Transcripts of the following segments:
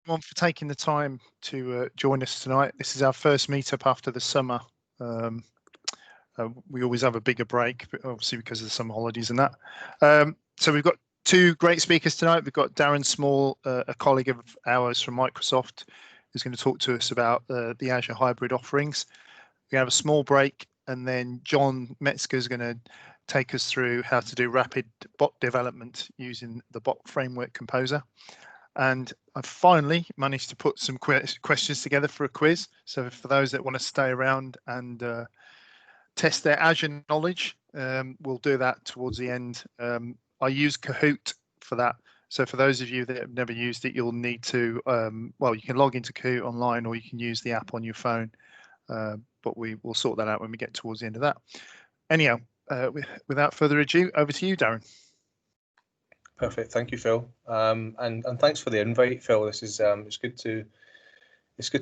everyone for taking the time to join us tonight. This is our first meetup after the summer. We always have a bigger break, obviously because of the summer holidays and that. So we've got two great speakers tonight. We've got Darren Small, a colleague of ours from Microsoft, who's going to talk to us about the Azure hybrid offerings. We have a small break, and then John Metzger is going to take us through how to do rapid bot development using the bot framework composer. And I've finally managed to put some questions together for a quiz. So for those that want to stay around and test their Azure knowledge, we'll do that towards the end. I use Kahoot for that. So for those of you that have never used it, you'll need to, well, you can log into Kahoot online, or you can use the app on your phone. But we will sort that out when we get towards the end of that. Anyhow, without further ado, over to you, Darren. Perfect, thank you, Phil, and thanks for the invite, Phil. This is it's good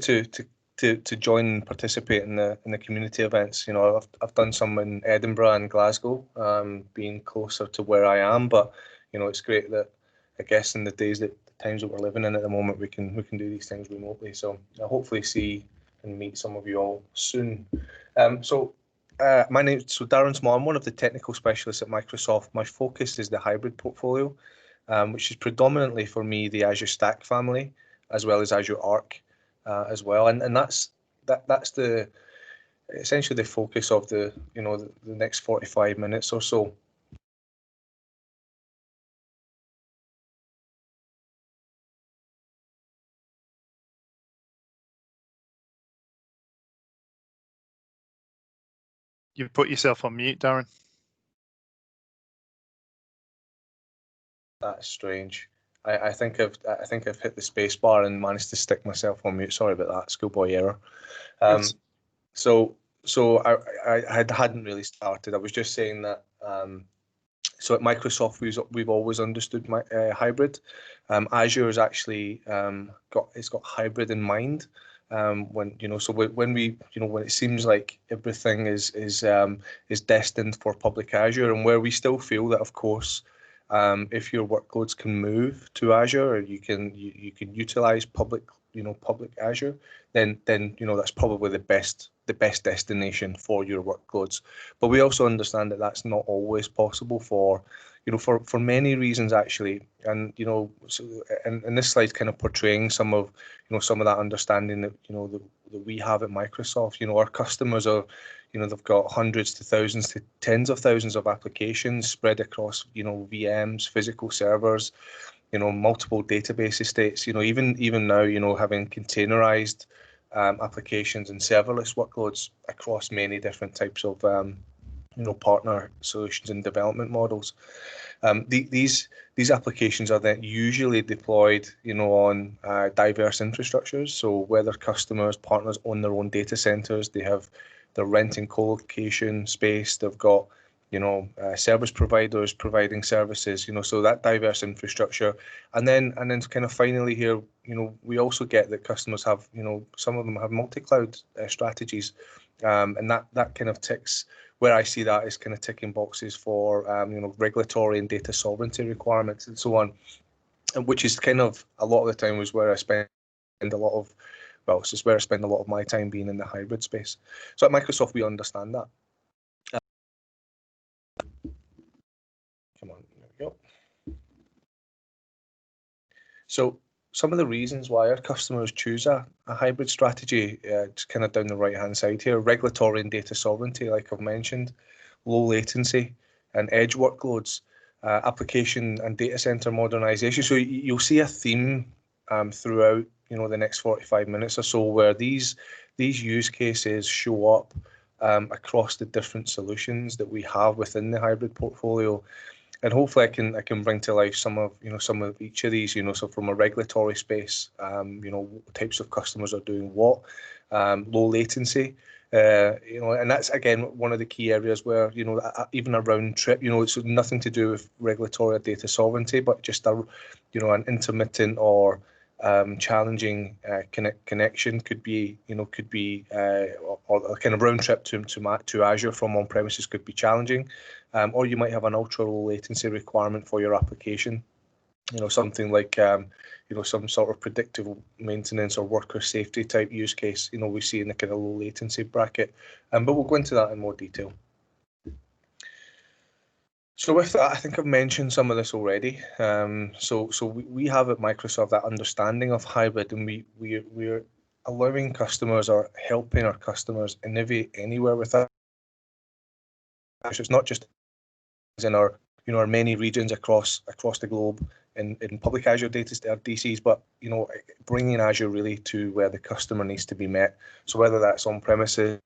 to join and participate in the community events. You know, I've done some in Edinburgh and Glasgow, being closer to where I am, but you know, it's great that I guess in the times that we're living in at the moment, we can do these things remotely. So I'll hopefully see and meet some of you all soon. My name is Darren Small. I'm one of the technical specialists at Microsoft. My focus is the hybrid portfolio, which is predominantly for me the Azure Stack family, as well as Azure Arc as well. And that's essentially the focus of the next 45 minutes or so. You've put yourself on mute, Darren. That's strange. I think I've hit the space bar and managed to stick myself on mute. Sorry about that, schoolboy error. Yes. So I hadn't really started. I was just saying that. So at Microsoft, we've always understood hybrid. Azure has actually got hybrid in mind. When it seems like everything is destined for public Azure, and where we still feel that, of course, if your workloads can move to Azure, or you can utilize public Azure, then that's probably the best destination for your workloads. But we also understand that that's not always possible for many reasons, actually. And and this slide kind of portraying some of that understanding that that we have at Microsoft. Our customers are, they've got hundreds to thousands to tens of thousands of applications spread across VMs, physical servers, multiple database estates. Even now, having containerized applications and serverless workloads across many different types of partner solutions and development models. These applications are then usually deployed on diverse infrastructures. So whether customers, partners own their own data centers, they're renting co-location space, they've got service providers providing services, so that diverse infrastructure. And then kind of finally here, we also get that customers have, some of them have multi-cloud strategies, and that kind of ticks, where I see that is kind of ticking boxes for regulatory and data sovereignty requirements and so on, which is kind of a lot of the time was where I spend a lot of, it's just where I spend a lot of my time being in the hybrid space. So at Microsoft, we understand that. Come on, there we go. So some of the reasons why our customers choose a hybrid strategy, just kind of down the right-hand side here: regulatory and data sovereignty, like I've mentioned, low latency and edge workloads, application and data center modernization. So you'll see a theme throughout the next 45 minutes or so, where these use cases show up across the different solutions that we have within the hybrid portfolio. And hopefully I can bring to life some of each of these, so from a regulatory space, types of customers are doing what, low latency, and that's again one of the key areas where even a round trip, it's nothing to do with regulatory or data sovereignty, but just an intermittent or challenging connection could be or a kind of round trip to Azure from on premises could be challenging, or you might have an ultra low latency requirement for your application. something like some sort of predictive maintenance or worker safety type use case, we see in the kind of low latency bracket. But we'll go into that in more detail. So with that, I think I've mentioned some of this already. So we have at Microsoft that understanding of hybrid, and we're allowing customers or helping our customers innovate anywhere with that. So it's not just in our our many regions across the globe in public Azure data DCs, but bringing Azure really to where the customer needs to be met. So whether that's on premises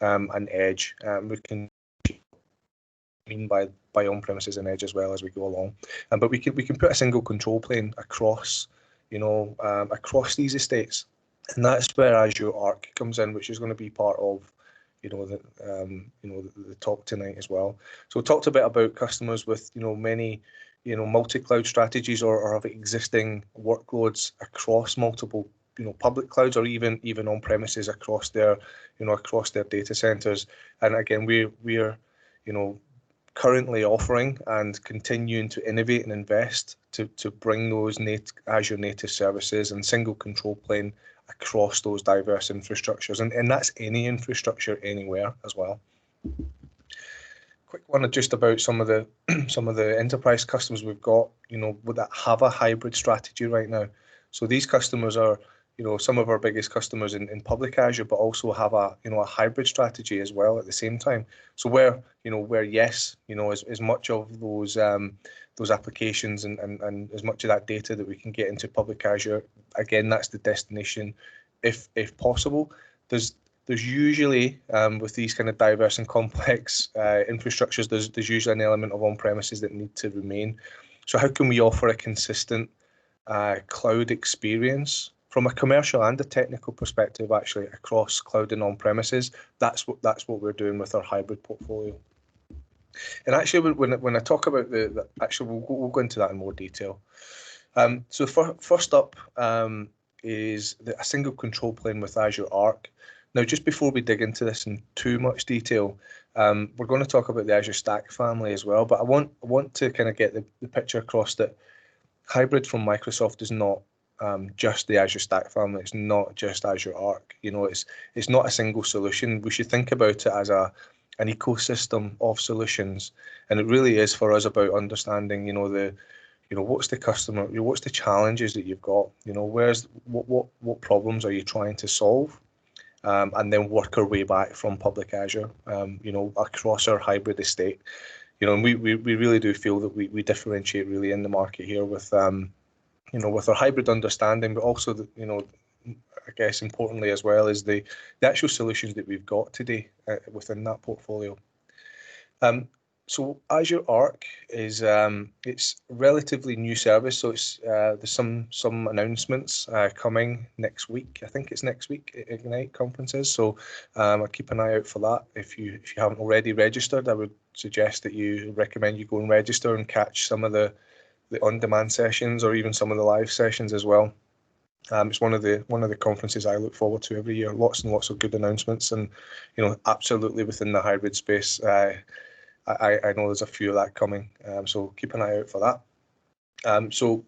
and edge, we can mean by on-premises and edge as well as we go along, but we can put a single control plane across across these estates, and that's where Azure Arc comes in, which is going to be part of the talk tonight as well. So we talked a bit about customers with many multi-cloud strategies or have existing workloads across multiple public clouds or even on premises across their across their data centers. And again, we're currently offering and continuing to innovate and invest to bring those Azure native services and single control plane across those diverse infrastructures, and that's any infrastructure anywhere as well. Quick one just about some of the enterprise customers we've got, that have a hybrid strategy right now. So these customers are some of our biggest customers in public Azure, but also have a a hybrid strategy as well at the same time. So where yes, as much of those applications and as much of that data that we can get into public Azure, again, that's the destination if possible. There's usually with these kind of diverse and complex infrastructures, there's usually an element of on-premises that need to remain. So how can we offer a consistent cloud experience from a commercial and a technical perspective, actually, across cloud and on-premises? That's what we're doing with our hybrid portfolio. And actually, when I talk about we'll go into that in more detail. So first up is a single control plane with Azure Arc. Now, just before we dig into this in too much detail, we're going to talk about the Azure Stack family as well. But I want to kind of get the picture across that hybrid from Microsoft is not just the Azure Stack family. It's not just Azure Arc. It's not a single solution. We should think about it as an ecosystem of solutions, and it really is for us about understanding, what's the customer, what's the challenges that you've got, what problems are you trying to solve, and then work our way back from public Azure, across our hybrid estate. And we really do feel that we differentiate really in the market here with with our hybrid understanding, but also I guess importantly as well is the actual solutions that we've got today within that portfolio. So Azure Arc is it's a relatively new service, so it's there's some announcements coming next week. I think it's next week, Ignite conferences. So I'll keep an eye out for that. If you haven't already registered, I would suggest that you recommend you go and register and catch some of the on-demand sessions or even some of the live sessions as well. It's one of the conferences I look forward to every year. Lots and lots of good announcements, and absolutely within the hybrid space. I know there's a few of that coming, so keep an eye out for that. So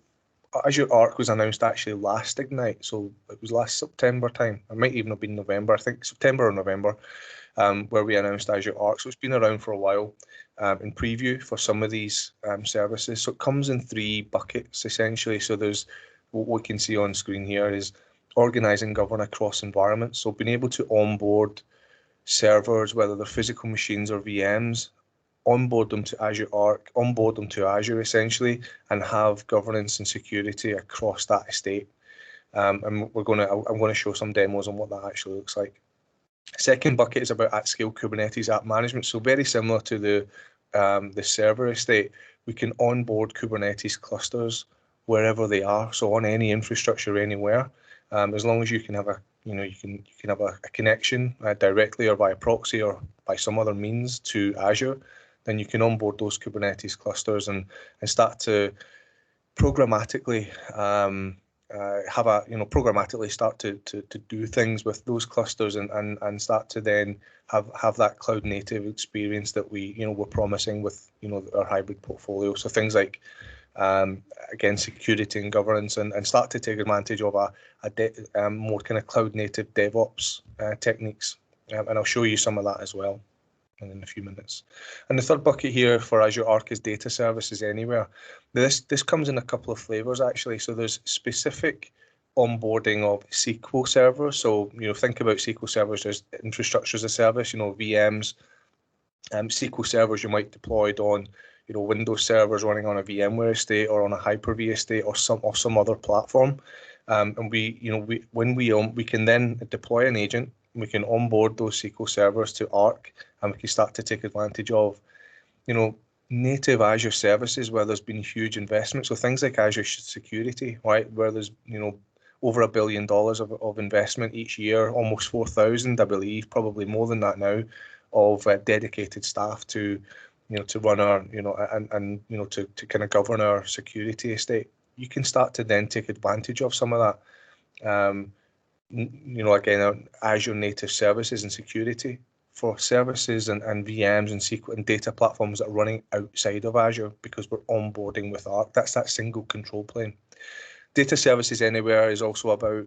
Azure Arc was announced actually last Ignite, so it was last September time. It might even have been November, I think September or November, where we announced Azure Arc. So it's been around for a while in preview for some of these services. So it comes in 3 buckets essentially. So there's what we can see on screen here is organize and govern across environments. So being able to onboard servers, whether they're physical machines or VMs, onboard them to Azure Arc, onboard them to Azure essentially, and have governance and security across that estate. And I'm going to show some demos on what that actually looks like. Second bucket is about at-scale Kubernetes app management. So very similar to the server estate, we can onboard Kubernetes clusters wherever they are. So on any infrastructure anywhere, as long as you can have a you can have a connection directly or by a proxy or by some other means to Azure, then you can onboard those Kubernetes clusters and start to programmatically programmatically start to do things with those clusters and start to then have that cloud native experience that we're promising with our hybrid portfolio. So things like again, security and governance, and start to take advantage of more kind of cloud native DevOps techniques. And I'll show you some of that as well in a few minutes. And the third bucket here for Azure Arc is data services anywhere. This comes in a couple of flavors actually. So there's specific onboarding of SQL servers. So think about SQL servers as infrastructure as a service. VMs, SQL servers you might deployed on Windows servers running on a VMware estate or on a Hyper-V estate or some other platform. And we can then deploy an agent. We can onboard those SQL servers to Arc, and we can start to take advantage of, native Azure services where there's been huge investment. So things like Azure security, right, where there's over $1 billion of investment each year, almost 4,000, I believe, probably more than that now, of dedicated staff to run our to kind of govern our security estate. You can start to then take advantage of some of that. Again, Azure native services and security for services and VMs and SQL and data platforms that are running outside of Azure, because we're onboarding with Arc. That's that single control plane. Data services anywhere is also about,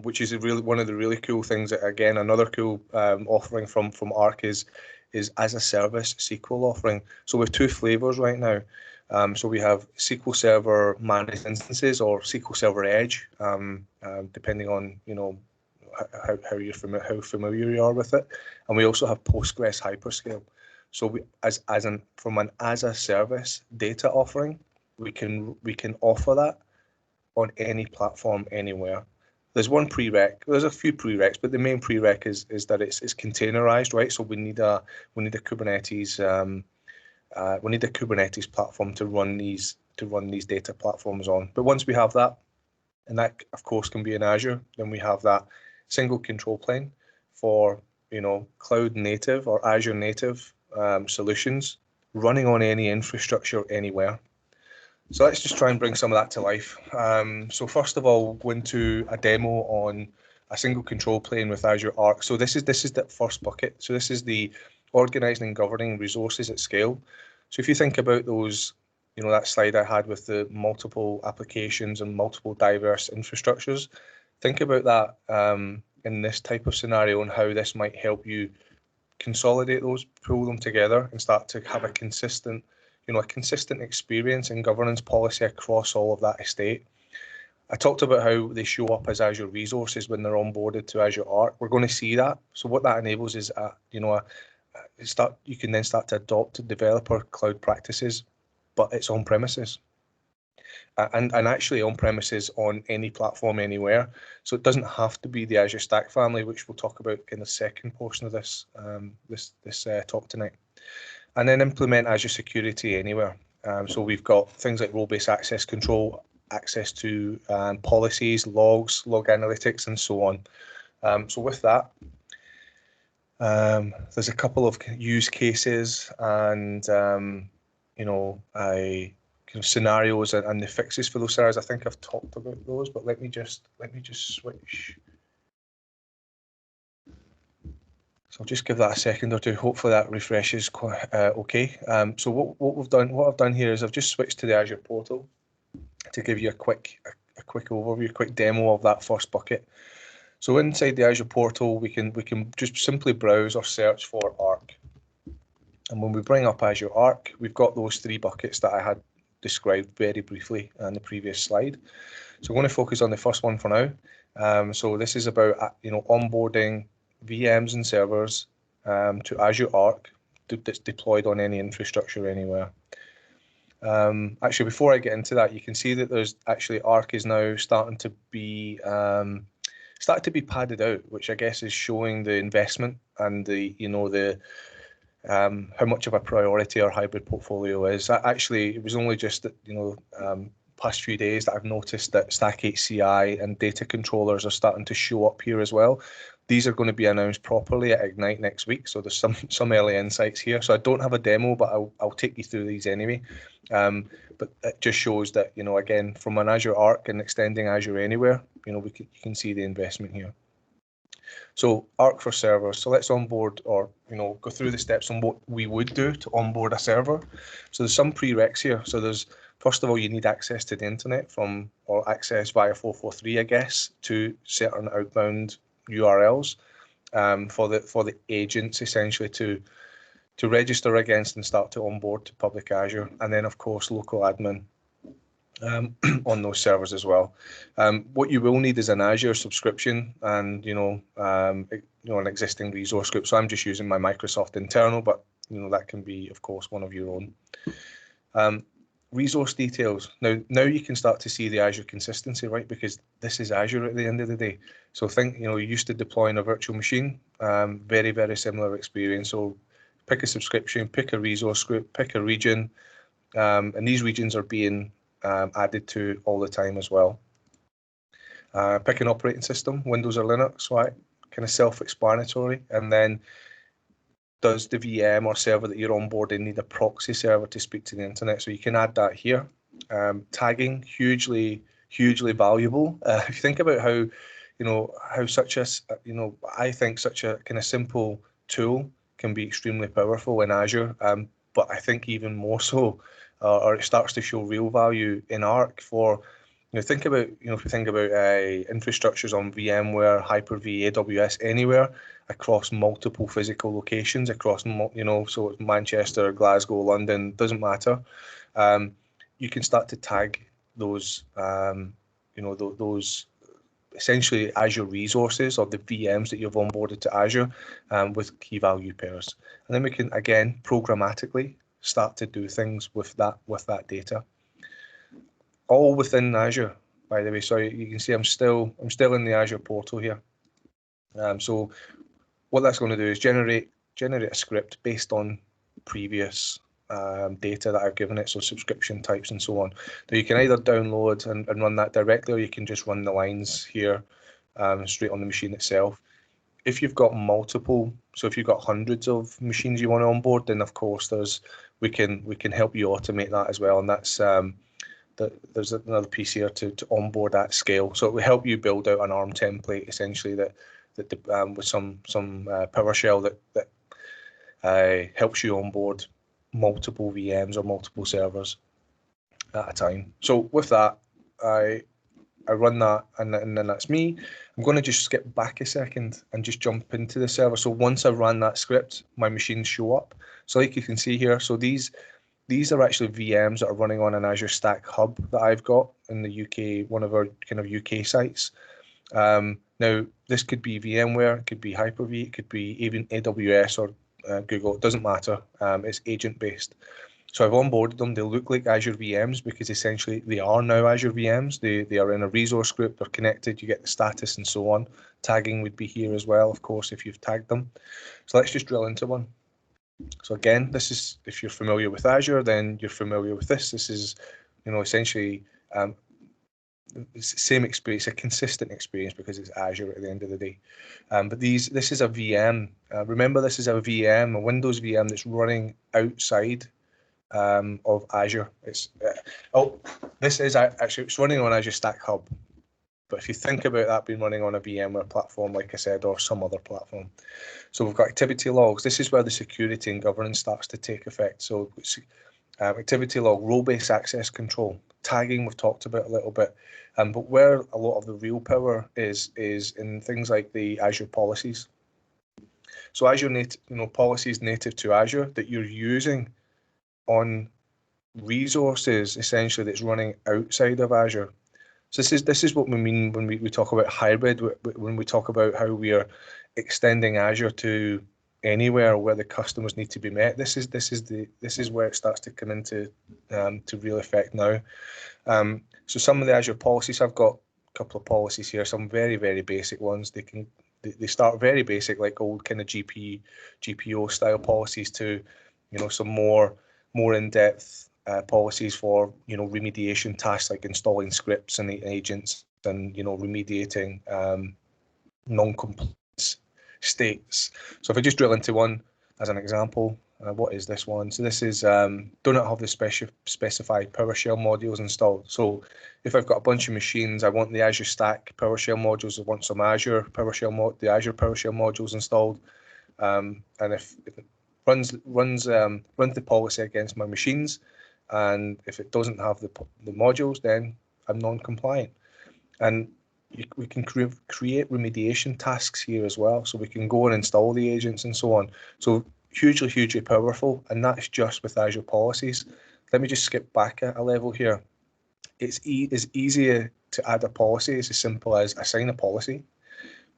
which is one of the really cool things. That, again, another cool offering from Arc is as a service SQL offering. So we have two flavors right now. So we have SQL Server managed instances or SQL Server Edge, depending on how familiar you are with it, and we also have Postgres Hyperscale. So we, from an as a service data offering, we can offer that on any platform anywhere. There's one prereq. There's a few prereqs, but the main prereq is that it's containerized, right? So we need a Kubernetes. We need a Kubernetes platform to run these data platforms on. But once we have that, and that of course can be in Azure, then we have that single control plane for cloud native or Azure native solutions running on any infrastructure anywhere. So let's just try and bring some of that to life. So first of all, go into a demo on a single control plane with Azure Arc. So this is the first bucket. So this is the organizing and governing resources at scale. So if you think about those, that slide I had with the multiple applications and multiple diverse infrastructures, think about that in this type of scenario and how this might help you consolidate those, pull them together, and start to have a consistent experience and governance policy across all of that estate. I talked about how they show up as Azure resources when they're onboarded to Azure Arc. We're going to see that. So what that enables is, you can then start to adopt developer cloud practices, but it's on premises. And actually on premises on any platform anywhere. So it doesn't have to be the Azure Stack family, which we'll talk about in the second portion of this talk tonight. And then implement Azure Security anywhere. So we've got things like role-based access control, access to policies, logs, log analytics, and so on. So with that, there's a couple of use cases and scenarios and the fixes for those scenarios. I think I've talked about those, but let me just switch. So I'll just give that a second or two. Hopefully that refreshes quite okay. So what I've done here is I've just switched to the Azure portal to give you a quick overview, a quick demo of that first bucket. So inside the Azure portal, we can just simply browse or search for Arc. And when we bring up Azure Arc, we've got those three buckets that I had described very briefly on the previous slide. So I'm going to focus on the first one for now. So this is about onboarding VMs and servers to Azure Arc that's deployed on any infrastructure anywhere. Actually, before I get into that, you can see that there's actually Arc is now starting to be padded out, which I guess is showing the investment and the how much of a priority our hybrid portfolio is. Actually, it was only just past few days that I've noticed that Stack HCI and data controllers are starting to show up here as well. These are going to be announced properly at Ignite next week, so there's some early insights here. So I don't have a demo, but I'll take you through these anyway. But it just shows that again, from an Azure Arc and extending Azure anywhere, you can see the investment here. So Arc for servers. So let's onboard or go through the steps on what we would do to onboard a server. So there's some prereqs here. So there's First of all, you need access to the internet or access via 443, I guess, to certain outbound URLs for the agents essentially to register against and start to onboard to public Azure, and then of course local admin on those servers as well. What you will need is an Azure subscription and an existing resource group. So I'm just using my Microsoft internal, but that can be of course one of your own. Resource details. Now you can start to see the Azure consistency, right? Because this is Azure at the end of the day. So think, you're used to deploying a virtual machine. Very, very similar experience. So pick a subscription, pick a resource group, pick a region, and these regions are being added to all the time as well. Pick an operating system, Windows or Linux, right? Kind of self-explanatory. And then does the VM or server that you're onboarding need a proxy server to speak to the internet? So you can add that here. Tagging, hugely valuable. If you think about how such a, I think such a kind of simple tool can be extremely powerful in Azure, but I think even more so, or it starts to show real value in Arc for, think about, if you think about infrastructures on VMware, Hyper-V, AWS, anywhere across multiple physical locations, across, so it's Manchester, Glasgow, London, doesn't matter. You can start to tag those, those essentially Azure resources or the VMs that you've onboarded to Azure with key value pairs. And then we can, again, programmatically start to do things with that data. All within Azure, by the way. So you can see I'm still in the Azure portal here. So what that's going to do is generate a script based on previous data that I've given it, so subscription types and so on. So you can either download and run that directly, or you can just run the lines here straight on the machine itself. If you've got multiple, so if you've got hundreds of machines you want to onboard, then of course we can help you automate that as well, and that's there's another piece here to onboard at scale. So it will help you build out an ARM template essentially that with some PowerShell that helps you onboard multiple VMs or multiple servers at a time. So with that, I run that, and then that's me. I'm going to just skip back a second and just jump into the server. So once I ran that script, my machines show up. So like you can see here, so these are actually VMs that are running on an Azure Stack Hub that I've got in the UK, one of our kind of UK sites. Now, this could be VMware, it could be Hyper-V, it could be even AWS or Google, it doesn't matter. It's agent-based. So I've onboarded them. They look like Azure VMs because essentially they are now Azure VMs. They are in a resource group, they're connected, you get the status and so on. Tagging would be here as well, of course, if you've tagged them. So let's just drill into one. So again, this is, if you're familiar with Azure, then you're familiar with this. This is, essentially it's the same experience, a consistent experience because it's Azure at the end of the day. But this is a VM. Remember, this is a VM, a Windows VM that's running outside of Azure. It's this is actually, it's running on Azure Stack Hub. But if you think about that being running on a VMware platform, like I said, or some other platform. So we've got activity logs. This is where the security and governance starts to take effect. So activity log, role-based access control, tagging we've talked about a little bit. But where a lot of the real power is in things like the Azure policies. So Azure policies native to Azure that you're using on resources essentially that's running outside of Azure. So this is what we mean when we talk about hybrid, when we talk about how we are extending Azure to anywhere where the customers need to be met. This is where it starts to come into to real effect now. So some of the Azure policies, I've got a couple of policies here, some very, very basic ones. They start very basic, like old kind of GPO style policies, to some more in-depth policies for remediation tasks like installing scripts and agents and remediating non-compliance states. So if I just drill into one as an example, what is this one? So this is do not have the specified PowerShell modules installed. So if I've got a bunch of machines, I want the Azure Stack PowerShell modules, I want some Azure PowerShell the Azure PowerShell modules installed, and if it runs the policy against my machines, and if it doesn't have the modules, then I'm non-compliant. And we can create remediation tasks here as well, so we can go and install the agents and so on. So hugely powerful, and that's just with Azure policies. Let me just skip back a level here. It's easier to add a policy. It's as simple as assign a policy.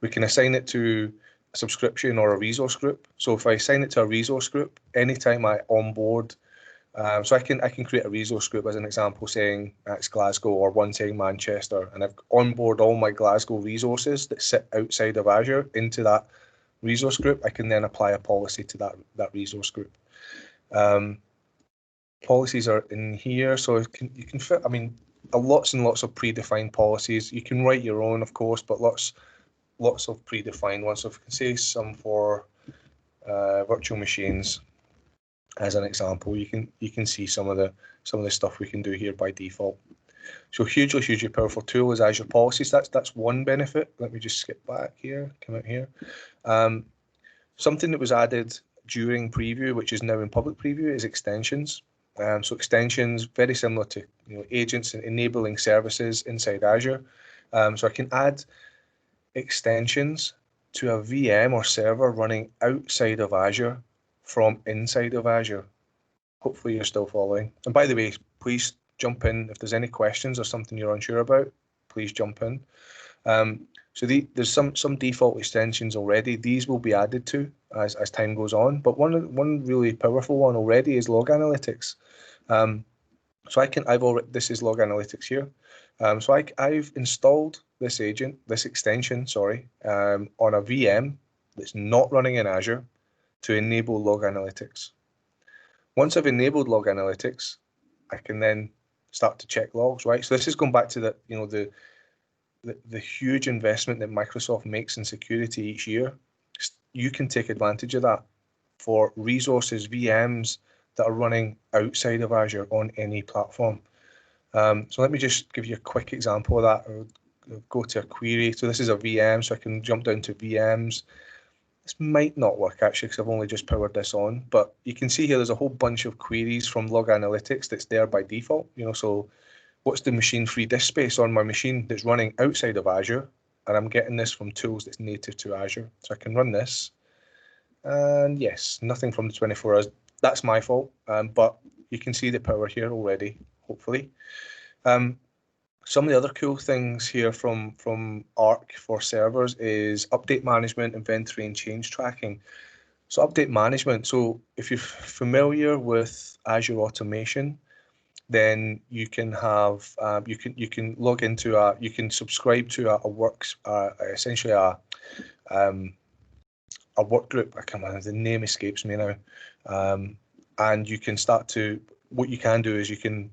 We can assign it to a subscription or a resource group. So if I assign it to a resource group, anytime I onboard, so I can create a resource group as an example, saying it's Glasgow or one saying Manchester, and I've onboard all my Glasgow resources that sit outside of Azure into that resource group. I can then apply a policy to that resource group. Policies are in here, so you can fit, I mean, lots and lots of predefined policies. You can write your own, of course, but lots of predefined ones. So if we can say some for virtual machines as an example, you can see some of the stuff we can do here by default. So hugely powerful tool is Azure Policies. That's one benefit. Let me just skip back here, come out here. Something that was added during preview, which is now in public preview, is extensions. So extensions, very similar to agents and enabling services inside Azure. So I can add extensions to a VM or server running outside of Azure from inside of Azure. Hopefully you're still following. And by the way, please jump in if there's any questions or something you're unsure about. Please jump in. So there's some default extensions already. These will be added to as time goes on. But one really powerful one already is log analytics. So this is log analytics here. So I've installed this extension, on a VM that's not running in Azure to enable log analytics. Once I've enabled log analytics, I can then start to check logs, right? So this is going back to the huge investment that Microsoft makes in security each year. You can take advantage of that for resources, VMs that are running outside of Azure on any platform. So let me just give you a quick example of that. I'll go to a query. So this is a VM, so I can jump down to VMs. This might not work actually because I've only just powered this on, but you can see here there's a whole bunch of queries from log analytics that's there by default. So what's the machine free disk space on my machine that's running outside of Azure? And I'm getting this from tools that's native to Azure. So I can run this. And yes, nothing from the 24 hours. That's my fault, but you can see the power here already, hopefully. Some of the other cool things here from Arc for servers is update management, inventory, and change tracking. So update management. So if you're familiar with Azure Automation, then you can have you can log into you can subscribe to essentially a work group. I can't remember, the name escapes me now. And you can what you can do is you can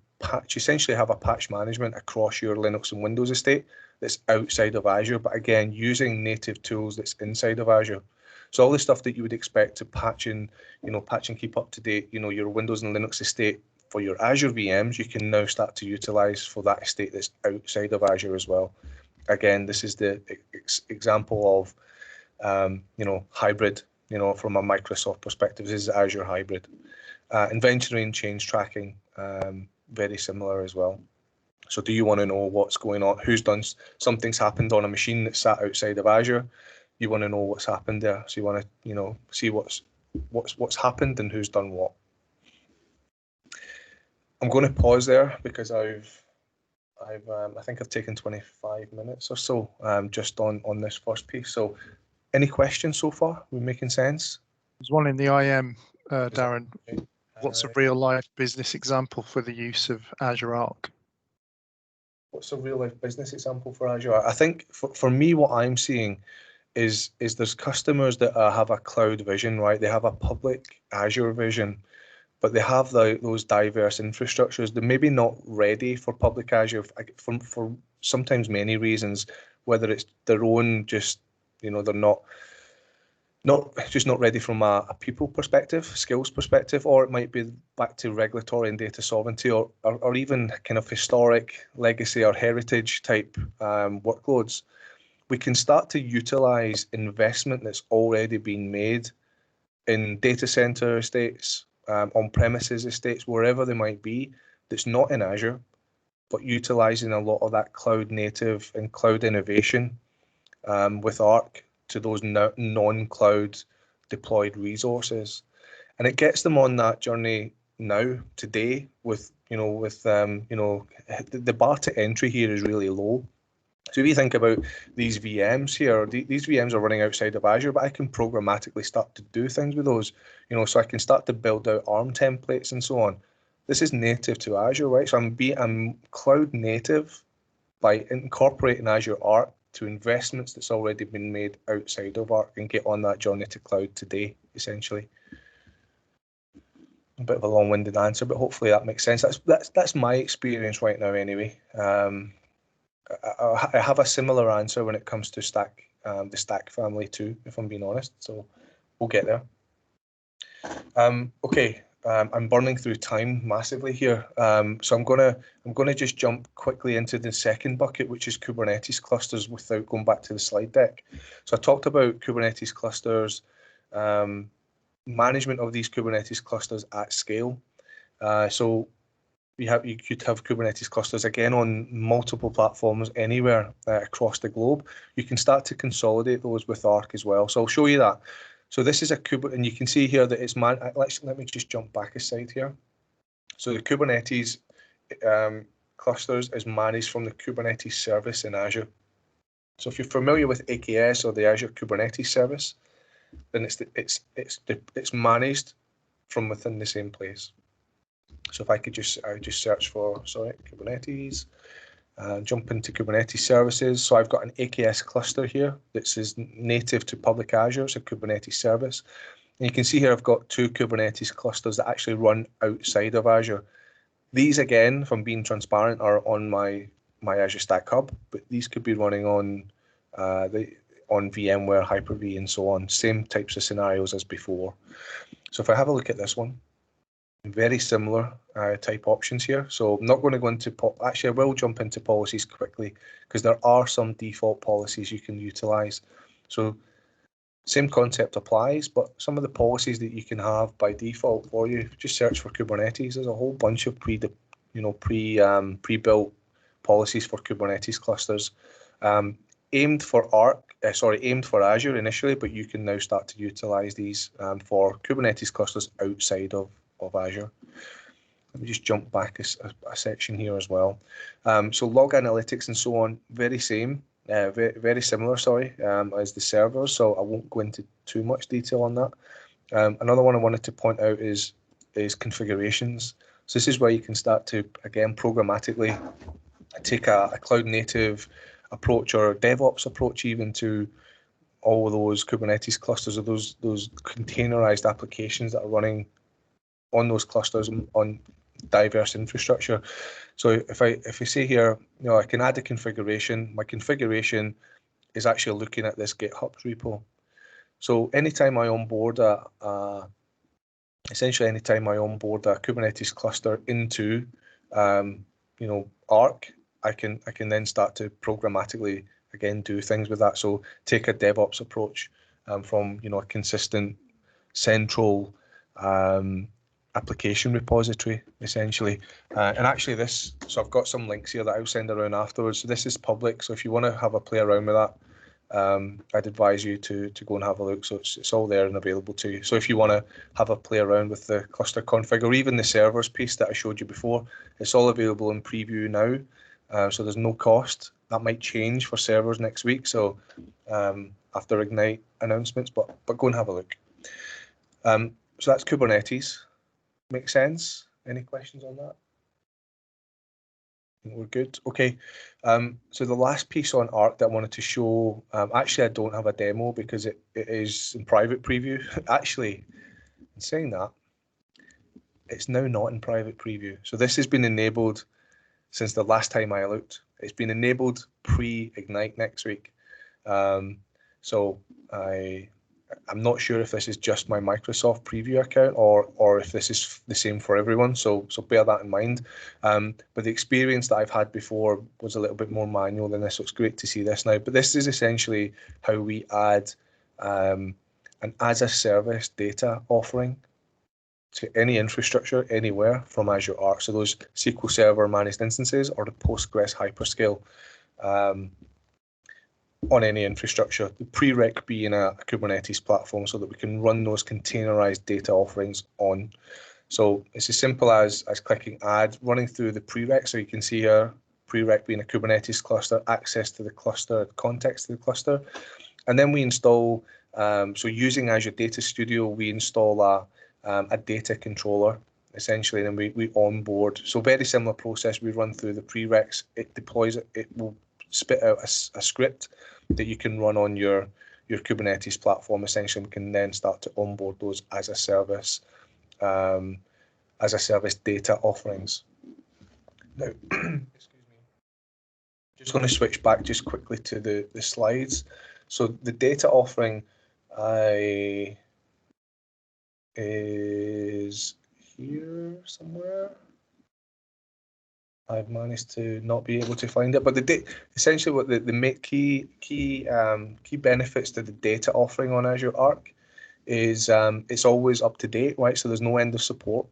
essentially have a patch management across your Linux and Windows estate that's outside of Azure, but again, using native tools that's inside of Azure. So all the stuff that you would expect to patch and keep up to date, your Windows and Linux estate for your Azure VMs, you can now start to utilize for that estate that's outside of Azure as well. Again, this is the example of, hybrid, from a Microsoft perspective. This is Azure hybrid. Inventory and change tracking, very similar as well. So do you want to know what's going on? Something's happened on a machine that's sat outside of Azure. You want to know what's happened there. So you want to, see what's happened and who's done what. I'm going to pause there because I think I've taken 25 minutes or so just on this first piece. So any questions so far? We're making sense? There's one in the IM, Darren. Okay. What's a real life business example for the use of Azure Arc? What's a real life business example for Azure Arc? I think for me, what I'm seeing is there's customers that have a cloud vision, right? They have a public Azure vision, but they have those diverse infrastructures. They're maybe not ready for public Azure for sometimes many reasons, whether it's their own, just, they're not ready from a people perspective, skills perspective, or it might be back to regulatory and data sovereignty, or even kind of historic legacy or heritage type workloads. We can start to utilize investment that's already been made in data center estates, on-premises estates, wherever they might be, that's not in Azure, but utilizing a lot of that cloud native and cloud innovation with Arc to those non-cloud deployed resources. And it gets them on that journey now, today, with, the bar to entry here is really low. So if you think about these VMs here, these VMs are running outside of Azure, but I can programmatically start to do things with those, so I can start to build out ARM templates and so on. This is native to Azure, right? So I'm cloud native by incorporating Azure Arc to investments that's already been made outside of Arc and get on that journey to cloud today, essentially. A bit of a long-winded answer, but hopefully that makes sense. That's my experience right now, anyway. I have a similar answer when it comes to Stack, the Stack family too, if I'm being honest. So we'll get there. Okay, I'm burning through time massively here, so I'm gonna just jump quickly into the second bucket, which is Kubernetes clusters, without going back to the slide deck. So I talked about Kubernetes clusters, management of these Kubernetes clusters at scale. So you could have Kubernetes clusters again on multiple platforms anywhere across the globe. You can start to consolidate those with Arc as well. So I'll show you that. So this is a and you can see here that it's let me just jump back a slide here. So the Kubernetes clusters is managed from the Kubernetes service in Azure. So if you're familiar with AKS or the Azure Kubernetes service, then it's managed from within the same place. So if I could just search for Kubernetes, jump into Kubernetes services. So I've got an AKS cluster here that is native to public Azure, so Kubernetes service. And you can see here I've got two Kubernetes clusters that actually run outside of Azure. These, again, if I'm being transparent, are on my Azure Stack Hub, but these could be running on VMware, Hyper-V, and so on. Same types of scenarios as before. So if I have a look at this one, very similar type options here. So I'm not going to go into actually, I will jump into policies quickly because there are some default policies you can utilize. So same concept applies, but some of the policies that you can have by default for you, just search for Kubernetes. There's a whole bunch of pre-built policies for Kubernetes clusters, aimed for Azure initially, but you can now start to utilize these for Kubernetes clusters outside of Azure. Let me just jump back a section here as well. So log analytics and so on, very similar, as the servers. So I won't go into too much detail on that. Another one I wanted to point out is configurations. So this is where you can start to, again, programmatically take a cloud native approach or a DevOps approach even to all of those Kubernetes clusters or those containerized applications that are running on those clusters on diverse infrastructure. So if I say here, I can add a configuration. My configuration is actually looking at this GitHub repo. So anytime I onboard essentially anytime I onboard a Kubernetes cluster into Arc, I can then start to programmatically again do things with that. So take a DevOps approach from a consistent central application repository, essentially. And actually so I've got some links here that I'll send around afterwards. So this is public, so if you want to have a play around with that, I'd advise you to go and have a look. So it's all there and available to you. So if you want to have a play around with the cluster config or even the servers piece that I showed you before, it's all available in preview now. So there's no cost. That might change for servers next week. So after Ignite announcements, but go and have a look. So that's Kubernetes. Make sense? Any questions on that? I think we're good. Okay. So the last piece on Arc that I wanted to show, actually I don't have a demo because it is in private preview. Actually, in saying that, it's now not in private preview. So this has been enabled since the last time I looked. It's been enabled pre-Ignite next week. So I'm not sure if this is just my Microsoft preview account or if this is the same for everyone. So bear that in mind. But the experience that I've had before was a little bit more manual than this. So it's great to see this now. But this is essentially how we add an as a service data offering to any infrastructure anywhere from Azure Arc. So those SQL Server managed instances or the Postgres hyperscale on any infrastructure. The prereq being a Kubernetes platform so that we can run those containerized data offerings on. So it's as simple as clicking add, running through the prereq. So you can see here, prereq being a Kubernetes cluster, access to the cluster, context to the cluster. And then we install, so using Azure Data Studio, we install a data controller, essentially, and we onboard. So very similar process. We run through the prereqs, it deploys it, it will spit out a script that you can run on your Kubernetes platform. Essentially, we can then start to onboard those as a service data offerings. Now, excuse me, just going to switch back just quickly to the slides. So the data offering is here somewhere. I've managed to not be able to find it, but essentially what the key benefits to the data offering on Azure Arc is it's always up to date, right? So there's no end of support.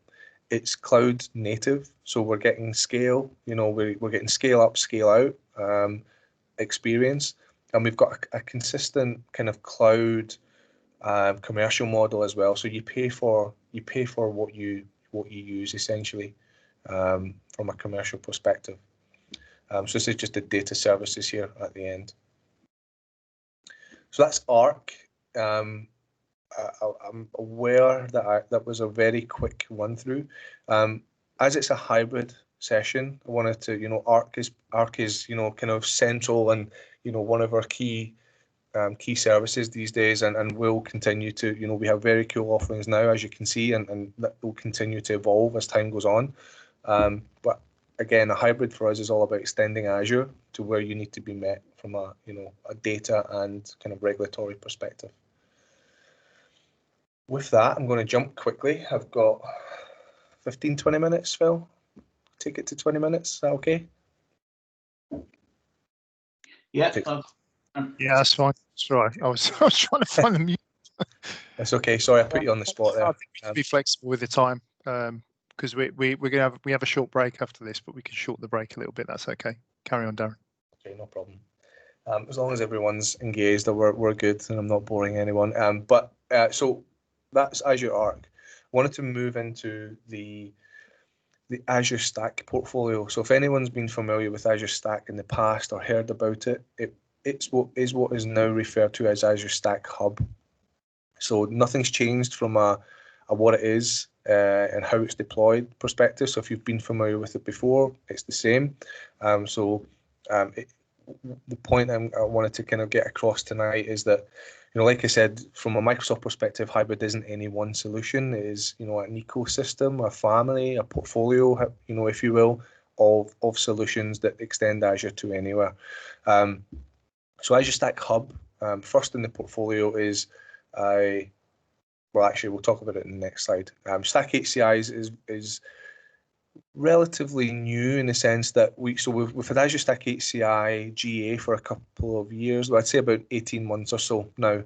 It's cloud native, so we're getting scale. You know, we're getting scale up, scale out experience, and we've got a consistent kind of cloud commercial model as well. So you pay for what you use essentially. From a commercial perspective. So this is just the data services here at the end. So that's Arc. I'm aware that that was a very quick run through. As it's a hybrid session, I wanted to, you know, Arc is you know, kind of central and, you know, one of our key services these days, and will continue to, you know, we have very cool offerings now, as you can see, and that will continue to evolve as time goes on. But again, a hybrid for us is all about extending Azure to where you need to be met from a, you know, a data and kind of regulatory perspective. With that, I'm going to jump quickly. I've got 15-20 minutes, Phil. Take it to 20 minutes. Is that okay? Yeah. Yeah, that's fine. That's right. I was trying to find the mute. That's okay. Sorry, I put you on the spot there. I think we should be flexible with the time. Because we have a short break after this, but we can shorten the break a little bit. That's okay. Carry on, Darren. Okay, no problem. As long as everyone's engaged, we're good, and I'm not boring anyone. So that's Azure Arc. I wanted to move into the Azure Stack portfolio. So if anyone's been familiar with Azure Stack in the past or heard about it, it's what is now referred to as Azure Stack Hub. So nothing's changed from a what it is and how it's deployed perspective. So if you've been familiar with it before, it's the same. The point I wanted to kind of get across tonight is that, you know, like I said, from a Microsoft perspective, hybrid isn't any one solution. It is, you know, an ecosystem, a family, a portfolio, you know, if you will, of solutions that extend Azure to anywhere. So Azure Stack Hub, first in the portfolio is well, actually, we'll talk about it in the next slide. Stack HCI is relatively new in the sense that we've had Azure Stack HCI GA for a couple of years. Well, I'd say about 18 months or so now.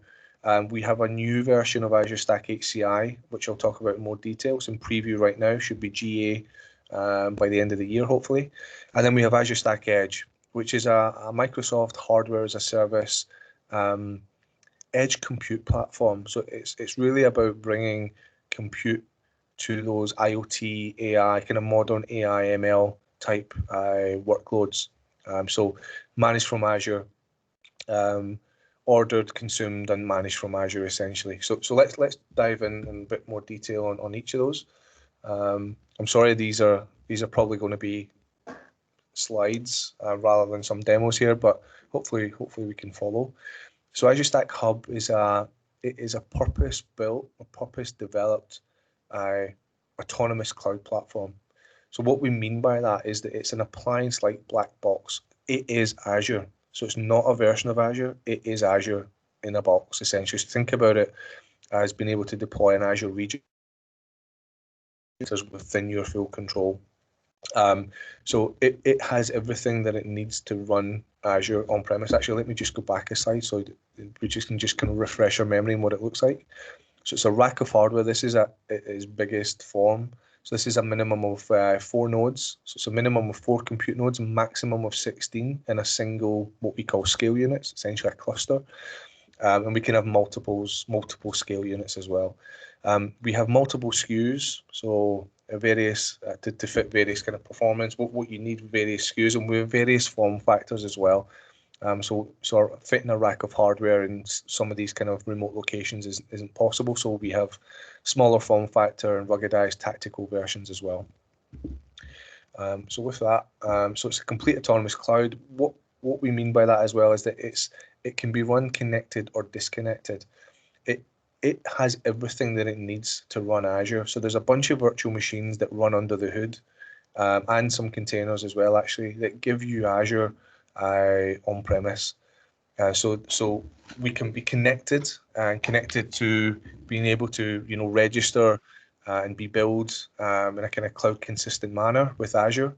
We have a new version of Azure Stack HCI, which I'll talk about in more detail. It's in preview right now, should be GA by the end of the year, hopefully. And then we have Azure Stack Edge, which is a Microsoft hardware as a service edge compute platform. So it's really about bringing compute to those IoT, AI, kind of modern AI, ML type workloads. So managed from Azure, ordered, consumed, and managed from Azure essentially. So let's dive in a bit more detail on each of those. I'm sorry, these are probably going to be slides rather than some demos here, but hopefully we can follow. So Azure Stack Hub is a purpose-built, a purpose-developed autonomous cloud platform. So what we mean by that is that it's an appliance-like black box. It is Azure. So it's not a version of Azure. It is Azure in a box, essentially. So think about it as being able to deploy an Azure region within your full control. So it has everything that it needs to run Azure on-premise. Actually, let me just go back a slide so we just can kind of refresh our memory on what it looks like. So it's a rack of hardware. This is at its biggest form. So this is a minimum of 4 nodes. So it's a minimum of 4 compute nodes, a maximum of 16 in a single, what we call scale units, essentially a cluster. And we can have multiple scale units as well. We have multiple SKUs, so various to fit various kind of performance. What you need various SKUs, and we have various form factors as well. So fitting a rack of hardware in some of these kind of remote locations isn't possible. So we have smaller form factor and ruggedized tactical versions as well. So with that, so it's a complete autonomous cloud. What we mean by that as well is that it can be run connected or disconnected. It has everything that it needs to run Azure. So there's a bunch of virtual machines that run under the hood, and some containers as well, actually, that give you Azure on premise. So we can be connected to being able to register and be billed in a kind of cloud consistent manner with Azure,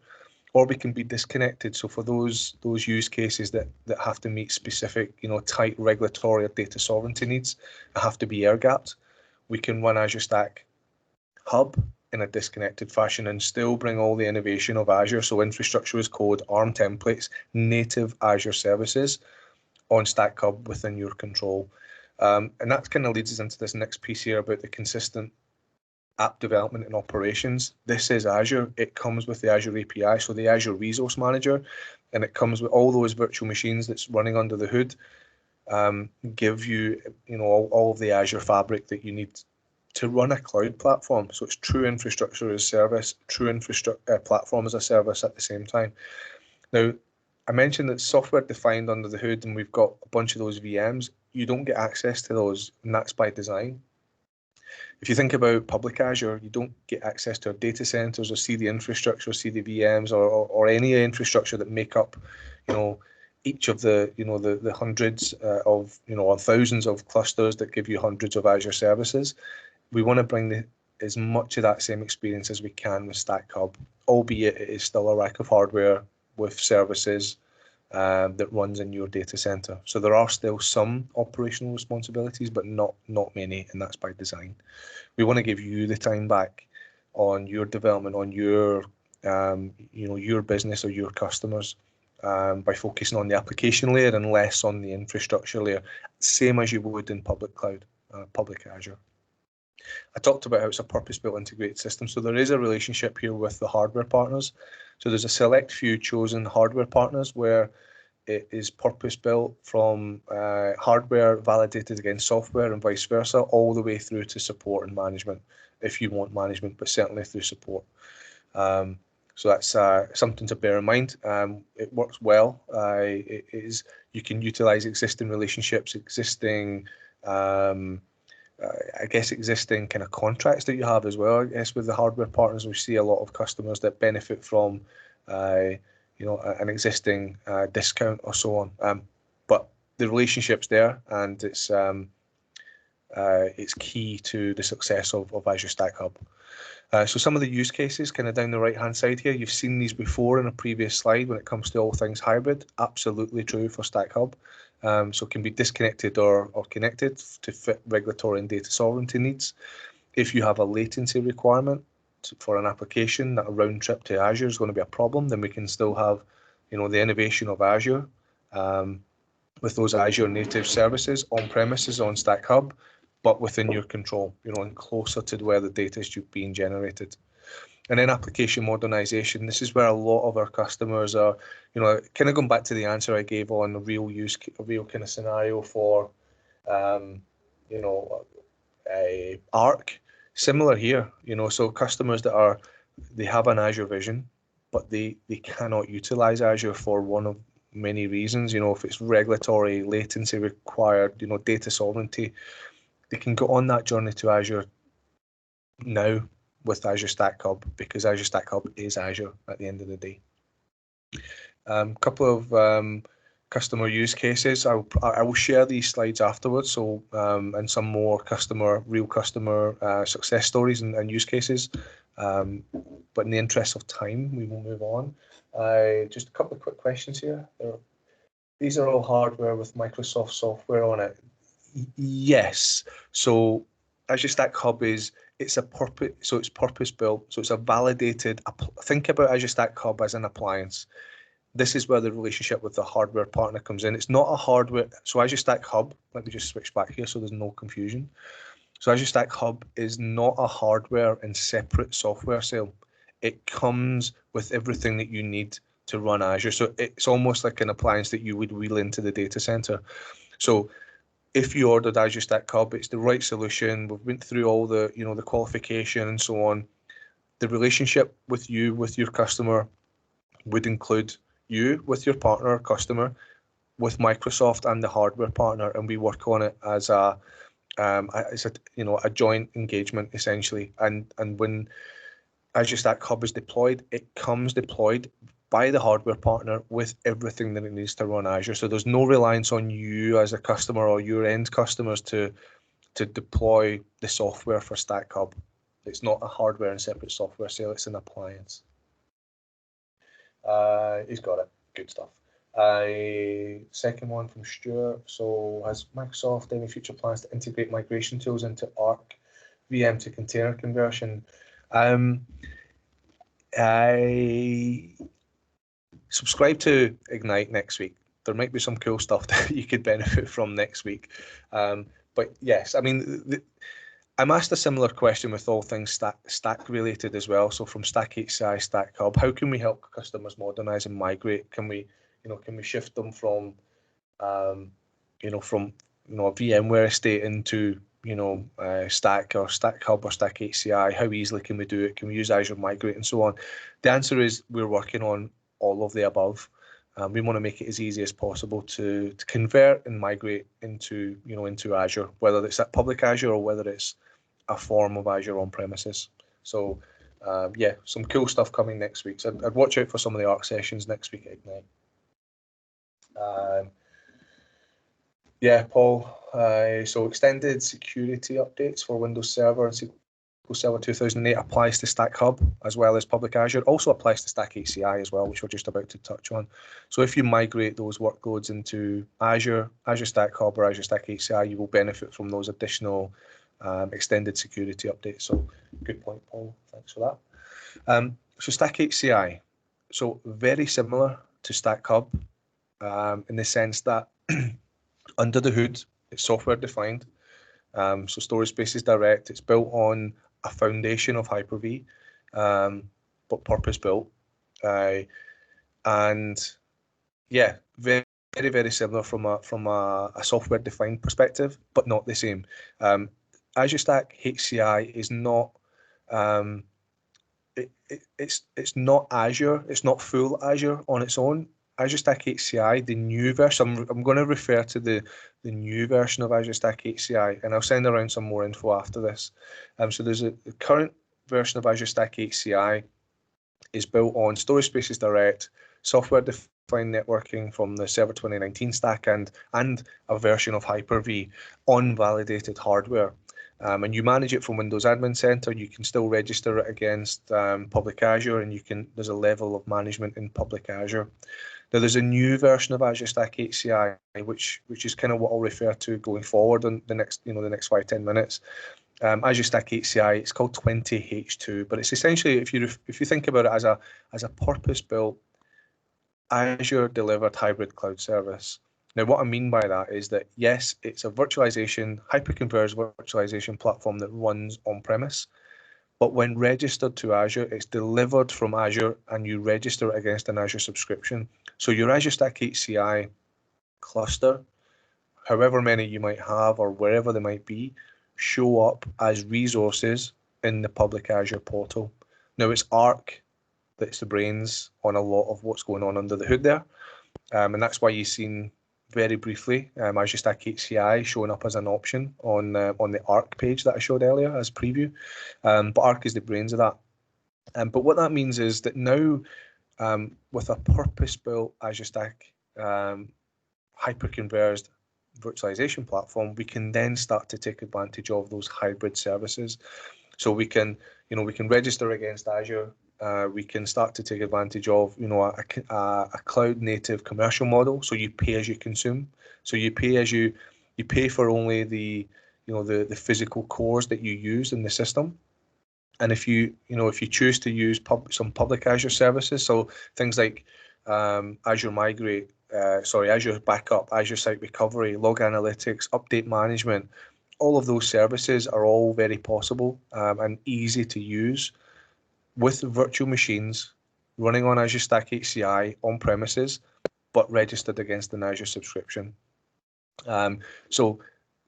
or we can be disconnected. So for those use cases that have to meet specific tight regulatory or data sovereignty needs, have to be air gapped, we can run Azure Stack Hub in a disconnected fashion and still bring all the innovation of Azure. So infrastructure as code, ARM templates, native Azure services on Stack Hub within your control. And that kind of leads us into this next piece here about the consistent app development and operations. This is Azure. It comes with the Azure API, so the Azure Resource Manager, and it comes with all those virtual machines that's running under the hood. Give you, all of the Azure fabric that you need to run a cloud platform. So it's true infrastructure as service, true infrastructure platform as a service at the same time. Now, I mentioned that software defined under the hood, and we've got a bunch of those VMs. You don't get access to those, and that's by design. If you think about public Azure, you don't get access to our data centers or see the infrastructure, or see the VMs, or any infrastructure that make up, each of the the hundreds of or thousands of clusters that give you hundreds of Azure services. We want to bring as much of that same experience as we can with Stack Hub, albeit it is still a rack of hardware with services that runs in your data center. So there are still some operational responsibilities, but not many, and that's by design. We want to give you the time back on your development, on your your business or your customers, by focusing on the application layer and less on the infrastructure layer, same as you would in public cloud, public Azure. I talked about how it's a purpose-built integrated system, so there is a relationship here with the hardware partners. So there's a select few chosen hardware partners where it is purpose-built from hardware validated against software and vice versa, all the way through to support and management, if you want management, but certainly through support. So that's something to bear in mind. It works well. You can utilize existing relationships, existing existing kind of contracts that you have as well. I guess with the hardware partners, we see a lot of customers that benefit from an existing discount or so on. But the relationship's there, and it's key to the success of Azure Stack Hub. So some of the use cases kind of down the right-hand side here, you've seen these before in a previous slide when it comes to all things hybrid. Absolutely true for Stack Hub. So it can be disconnected or connected to fit regulatory and data sovereignty needs. If you have a latency requirement for an application that a round trip to Azure is going to be a problem, then we can still have, the innovation of Azure with those Azure native services on premises on Stack Hub, but within your control, and closer to where the data is being generated. And then application modernization. This is where a lot of our customers are, kind of going back to the answer I gave on a real kind of scenario for, a Arc. Similar here, so customers they have an Azure vision, but they cannot utilize Azure for one of many reasons. If it's regulatory, latency required, data sovereignty, they can go on that journey to Azure now with Azure Stack Hub, because Azure Stack Hub is Azure at the end of the day. Couple of customer use cases. I will share these slides afterwards. So and some more real customer success stories and use cases. But in the interest of time, we will move on. Just a couple of quick questions here. These are all hardware with Microsoft software on it. Yes. So Azure Stack Hub it's a purpose, so it's purpose built, so it's a validated. Think about Azure Stack Hub as an appliance. This is where the relationship with the hardware partner comes in. It's not a hardware. So Azure Stack Hub, let me just switch back here so there's no confusion. So Azure Stack Hub is not a hardware and separate software sale. It comes with everything that you need to run Azure. So it's almost like an appliance that you would wheel into the data center. So if you ordered Azure Stack Hub, it's the right solution. We've went through all the, the qualification and so on. The relationship with you, with your customer, would include you with your partner or customer, with Microsoft and the hardware partner, and we work on it as a joint engagement essentially. And when Azure Stack Hub is deployed, it comes deployed by the hardware partner with everything that it needs to run Azure. So there's no reliance on you as a customer or your end customers to deploy the software for Stack Hub. It's not a hardware and separate software sale, it's an appliance. He's got it. Good stuff. Second one from Stuart. So has Microsoft any future plans to integrate migration tools into Arc VM to container conversion? I subscribe to Ignite next week. There might be some cool stuff that you could benefit from next week. But yes, I mean, I'm asked a similar question with all things stack related as well. So from Stack HCI, Stack Hub, how can we help customers modernize and migrate? Can we shift them from, a VMware estate into, Stack or Stack Hub or Stack HCI? How easily can we do it? Can we use Azure Migrate and so on? The answer is we're working on all of the above. We want to make it as easy as possible to convert and migrate into Azure, whether it's at public Azure or whether it's a form of Azure on premises. So yeah, some cool stuff coming next week. So I'd watch out for some of the ARC sessions next week at Ignite. Yeah, Paul. So extended security updates for Windows Server and SQL Server 2008 applies to Stack Hub as well as public Azure. Also applies to Stack HCI as well, which we're just about to touch on. So if you migrate those workloads into Azure Stack Hub or Azure Stack HCI, you will benefit from those additional extended security updates. So good point, Paul. Thanks for that. So Stack HCI, so very similar to Stack Hub in the sense that under the hood, it's software defined. So storage space is direct. It's built on a foundation of Hyper-V, but purpose built. And yeah, very, very, very similar from a software defined perspective, but not the same. Azure Stack HCI is not it's not Azure. It's not full Azure on its own. Azure Stack HCI, the new version. I'm going to refer to the new version of Azure Stack HCI, and I'll send around some more info after this. So there's the current version of Azure Stack HCI is built on storage spaces direct, software defined networking from the Server 2019 stack, and a version of Hyper-V on validated hardware. And you manage it from Windows Admin Center. You can still register it against public Azure, and there's a level of management in public Azure. Now there's a new version of Azure Stack HCI, which is kind of what I'll refer to going forward in the next 5-10 minutes. Azure Stack HCI, it's called 20H2, but it's essentially, if you think about it as a purpose-built Azure delivered hybrid cloud service. Now, what I mean by that is that, yes, it's a virtualization, hyperconverged virtualization platform that runs on-premise, but when registered to Azure, it's delivered from Azure and you register it against an Azure subscription. So your Azure Stack HCI cluster, however many you might have or wherever they might be, show up as resources in the public Azure portal. Now, it's Arc that's the brains on a lot of what's going on under the hood there. And that's why you've seen very briefly Azure Stack HCI showing up as an option on the Arc page that I showed earlier as preview. But Arc is the brains of that. But what that means is that now with a purpose-built Azure Stack hyper-converged virtualization platform, we can then start to take advantage of those hybrid services. So we can register against Azure. We can start to take advantage of a cloud native commercial model. So you pay as you consume. So you pay for only the the physical cores that you use in the system. And if you choose to use some public Azure services, so things like Azure Migrate, Azure Backup, Azure Site Recovery, Log Analytics, Update Management, all of those services are all very possible and easy to use with virtual machines running on Azure Stack HCI on premises, but registered against an Azure subscription. So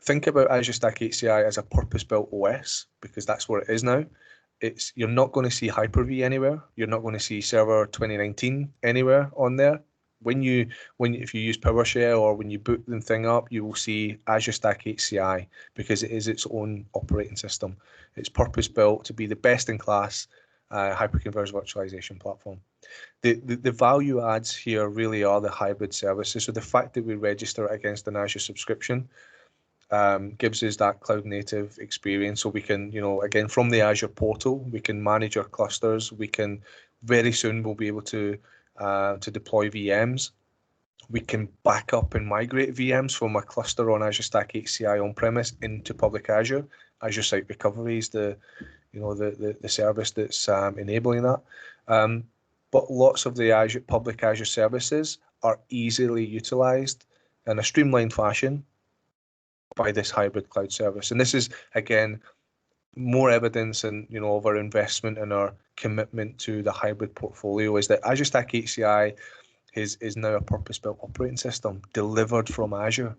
think about Azure Stack HCI as a purpose-built OS, because that's what it is now. You're not going to see Hyper-V anywhere. You're not going to see Server 2019 anywhere on there. If you use PowerShell or when you boot the thing up, you will see Azure Stack HCI, because it is its own operating system. It's purpose-built to be the best-in-class hyperconverged virtualization platform. The value adds here really are the hybrid services. So the fact that we register against an Azure subscription gives us that cloud native experience. So we can, again, from the Azure portal, we can manage our clusters. We can very soon we'll be able to deploy VMs. We can back up and migrate VMs from a cluster on Azure Stack HCI on premise into public Azure. Azure Site Recovery is the service that's enabling that. But lots of the public Azure services are easily utilized in a streamlined fashion by this hybrid cloud service. And this is, again, more evidence of our investment and our commitment to the hybrid portfolio, is that Azure Stack HCI is now a purpose-built operating system delivered from Azure.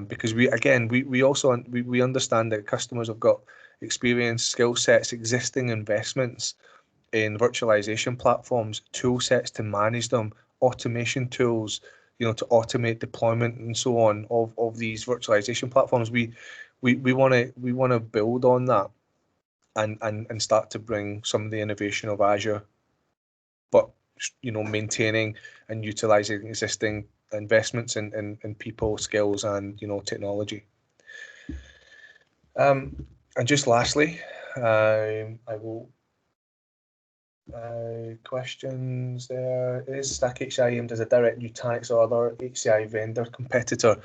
Because we understand that customers have got experience, skill sets, existing investments in virtualization platforms, tool sets to manage them, automation tools, to automate deployment and so on of these virtualization platforms. We want to build on that and start to bring some of the innovation of Azure, but maintaining and utilizing existing investments in people, skills, and technology. And just lastly, I will. Questions there. Is Stack HCI aimed as a direct Nutanix or other HCI vendor competitor?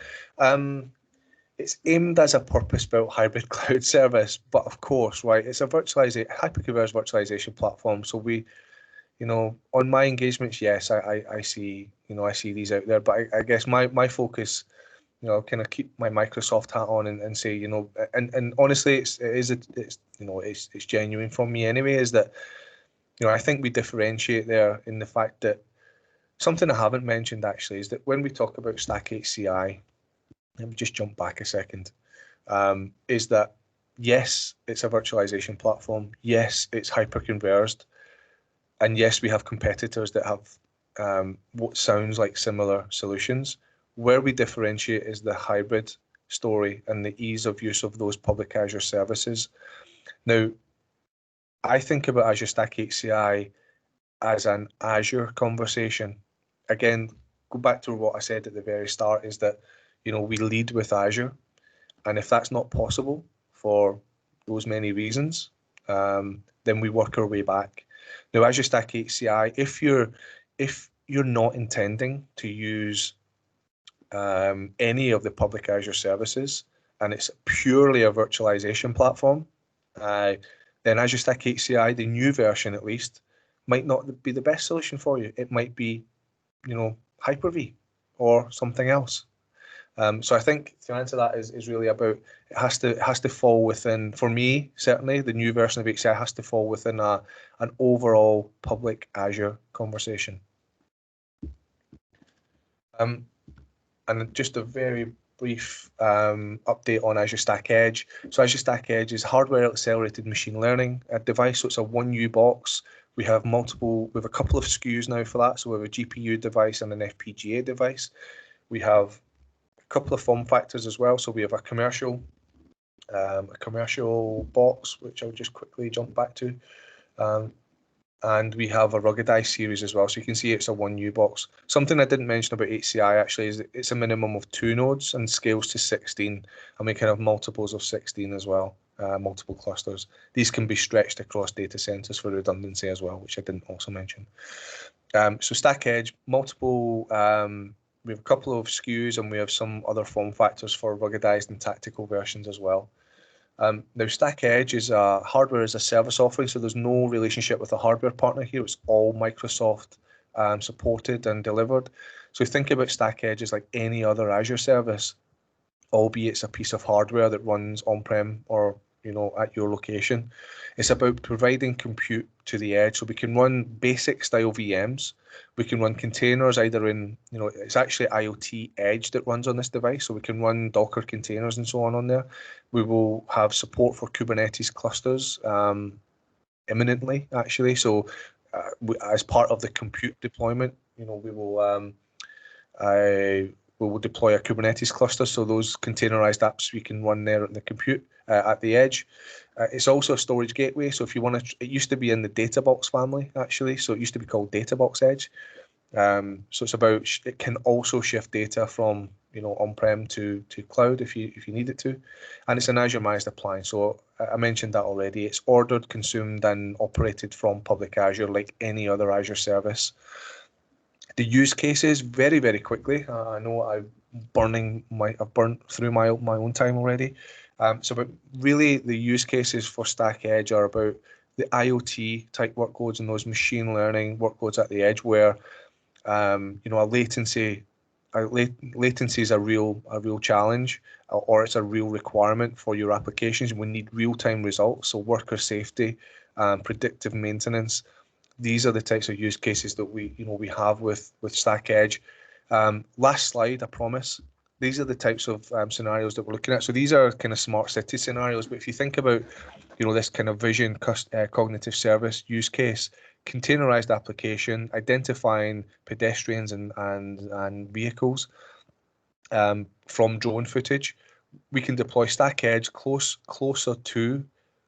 It's aimed as a purpose-built hybrid cloud service, but of course, right, it's a hyperconverged virtualization platform. So we, on my engagements, yes, I see these out there, but I guess my focus, kind of keep my Microsoft hat on and say, and honestly, it's genuine from me anyway, is that, I think we differentiate there in the fact that something I haven't mentioned actually is that when we talk about Stack HCI, let me just jump back a second, is that yes, it's a virtualization platform. Yes, it's hyper-converged. And yes, we have competitors that have what sounds like similar solutions. Where we differentiate is the hybrid story and the ease of use of those public Azure services. Now, I think about Azure Stack HCI as an Azure conversation. Again, go back to what I said at the very start, is that, we lead with Azure. And if that's not possible for those many reasons, then we work our way back. Now, Azure Stack HCI, if you're not intending to use any of the public Azure services, and it's purely a virtualization platform, then Azure Stack HCI, the new version at least, might not be the best solution for you. It might be, Hyper-V or something else. So I think to answer that is really about, it has to fall within, for me, certainly, the new version of HCI has to fall within an overall public Azure conversation. And just a very brief update on Azure Stack Edge. So Azure Stack Edge is hardware accelerated machine learning device. So it's a 1U box. We have a couple of SKUs now for that. So we have a GPU device and an FPGA device. We have a couple of form factors as well. So we have a commercial box, which I'll just quickly jump back to. And we have a ruggedized series as well. So you can see it's a 1U box. Something I didn't mention about HCI actually is that it's a minimum of 2 nodes and scales to 16. And we can have multiples of 16 as well, multiple clusters. These can be stretched across data centers for redundancy as well, which I didn't also mention. So Stack Edge, multiple we have a couple of SKUs, and we have some other form factors for ruggedized and tactical versions as well. Now, Stack Edge is a hardware as a service offering, so there's no relationship with a hardware partner here. It's all Microsoft supported and delivered. So think about Stack Edge as like any other Azure service, albeit it's a piece of hardware that runs on-prem or at your location. It's about providing compute to the edge, so we can run basic style VMs. We can run containers either in, it's actually IoT Edge that runs on this device, so we can run Docker containers and so on there. We will have support for Kubernetes clusters imminently, actually. So as part of the compute deployment, we will deploy a Kubernetes cluster, so those containerized apps we can run there at the compute at the edge. It's also a storage gateway, so if you want to, it used to be in the DataBox family, actually, so it used to be called DataBox Edge. So it's about, it can also shift data from on-prem to cloud if you need it to, and it's an Azure managed appliance. So I mentioned that already. It's ordered, consumed, and operated from public Azure like any other Azure service. The use cases very, very quickly. I know I've burned through my own time already. But really the use cases for Stack Edge are about the IoT type workloads and those machine learning workloads at the edge where latency is a real challenge, or it's a real requirement for your applications. We need real-time results, so worker safety, predictive maintenance. These are the types of use cases that we have with Stack Edge. Last slide, I promise. These are the types of scenarios that we're looking at. So these are kind of smart city scenarios. But if you think about this kind of vision cognitive service use case, containerized application, identifying pedestrians and vehicles from drone footage, we can deploy Stack Edge closer to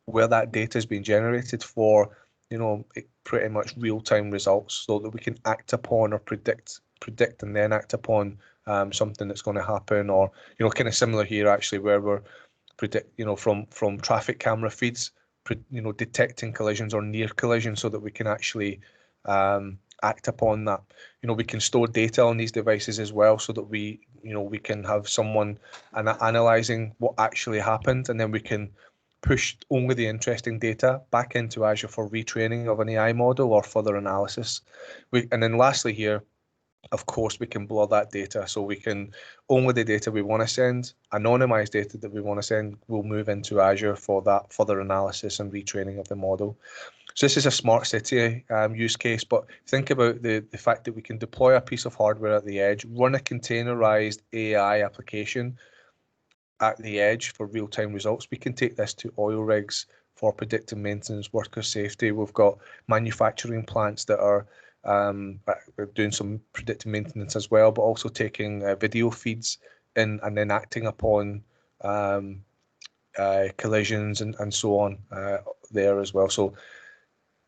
where that data is being generated for pretty much real-time results, so that we can act upon or predict and then act upon something that's going to happen, or kind of similar here actually, where we're from traffic camera feeds, detecting collisions or near collisions, so that we can actually act upon that. We can store data on these devices as well, so that we can have someone analyzing what actually happened, and then we can push only the interesting data back into Azure for retraining of an AI model or further analysis. And then lastly here, of course, we can blur that data, so we can only the data we want to send, anonymized data that we want to send, will move into Azure for that further analysis and retraining of the model. So this is a smart city use case, but think about the fact that we can deploy a piece of hardware at the edge, run a containerized AI application at the edge for real-time results. We can take this to oil rigs for predictive maintenance, worker safety. We've got manufacturing plants that are doing some predictive maintenance as well, but also taking video feeds in and then acting upon collisions and so on there as well. So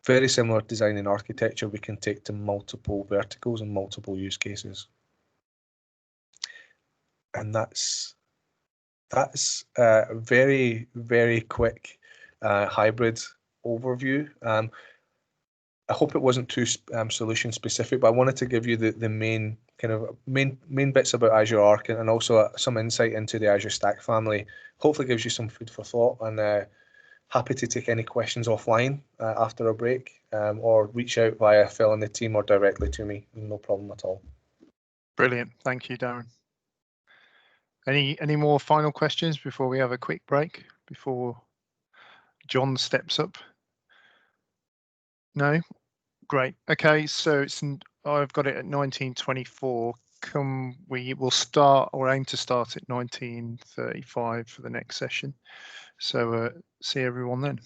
very similar design and architecture we can take to multiple verticals and multiple use cases. And that's a very, very quick hybrid overview. I hope it wasn't too solution specific, but I wanted to give you the main bits about Azure Arc, and also some insight into the Azure Stack family. Hopefully gives you some food for thought, and happy to take any questions offline after a break, or reach out via Phil and the team or directly to me. No problem at all. Brilliant. Thank you, Darren. Any more final questions before we have a quick break, before John steps up? No? Great. Okay, so I've got it at 1924. We'll start, or aim to start, at 1935 for the next session. So see everyone then.